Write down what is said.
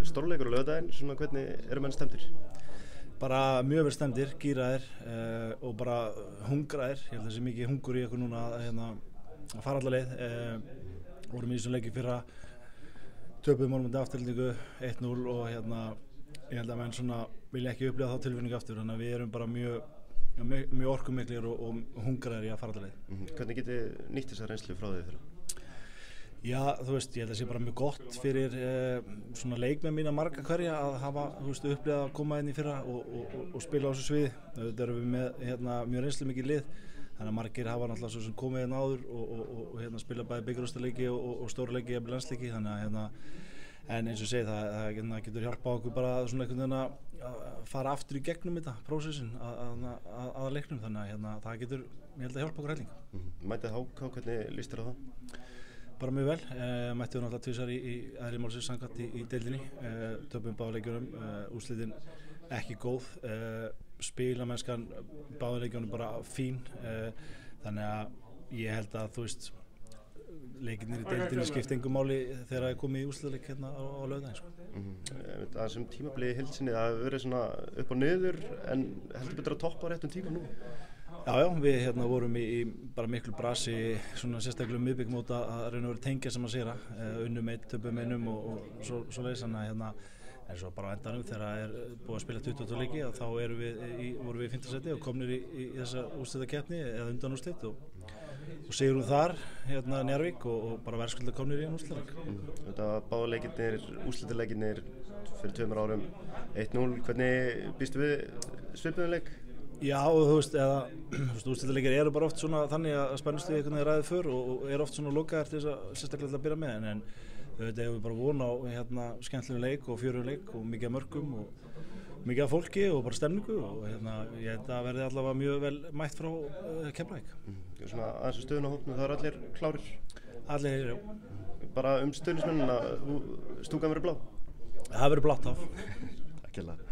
Stórleikur á laugardaginn, svona hvernig eru menn stemdir? Bara mjög vel stemdir, gíraðir og bara hungraðir. Ég held að það sé mikið hungur í okkur núna að fara alla leið. Vorum í þessum leiki fyrra, töpuðum á móti Aftureldingu 1-0 og ég held að menn svona vilja ekki upplifa þá tilfinningu aftur, þannig að við erum bara mjög orkumiklir og hungraðir í að fara alla leið. Hvernig getið nýtt þessa reynslu frá því fyrra? Já, þú veist, ég held að það sé bara mjög gott fyrir svona leikmenn mína marga hverja að hafa, upplifað að koma inn í fyrra og spila á þessu sviði. Þetta erum við með mjög reynslu mikið lið, þannig að margir hafa náttúrulega svo sem komið inn áður og spila bæði bikarúrslitaleiki og stórleiki eða landsleiki, þannig að en eins og ég segi það getur hjálpað okkur bara svona einhvern veginn að fara aftur í gegnum þetta prósessin að leiknum, þannig að það getur, ég held að hjálpa okkur helling. Mætið HK, hvernig líst þér á það? Bara mjög vel, mættum við náttúrulega tvisvar í eðli málsins samkvæmt í deildinni, töpum báða leikjunum, úrslitin ekki góð, spilamennskan báða leikjunum bara fín, þannig að ég held að leikirnir í deildinni skipta engu máli þegar það er komið í úrslitaleik á laugardaginn. Það sem tímabilið í heild sinni, það hefur verið svona upp og niður, en heldur betur að toppa á réttum tíma nú? Já, við vorum í bara miklu brasi, svona sérstaklega miðbyggjumót að reyna að vera tengja sem að séra, unnum einn, töpum einum og svo leiðis, en svo bara á endanum þegar það er búið að spila 22 leiki þá vorum við í 5. sæti og komnir í þessa úrslitakeppni eða undanúrslit og sigurum þar Njarðvík og bara verðskulda komnir í úrslitaleik. Þetta var báða úrslitaleikirnir fyrir 2 árum 1-0, hvernig býstu við svipuðum leik? Já, úrslitaleikir eru bara oft svona þannig að spennustuð einhvern veginn ræðið för og eru oft svona lokaðir til þess að sérstaklega til að byrja með, en auðvitað hefur við bara von á skemmtilegum leik og fjörulegum leik og mikið af mörkum og mikið af fólki og bara stemningu og ég held að verði allavega mjög vel mætt frá Keflavík. Svona aðeins um stöðuna á hópnum, það eru allir klárir? Allir, já. Bara stuðningsmennina, stúkan verður blá? Það verður blátt af. Takk hérlega.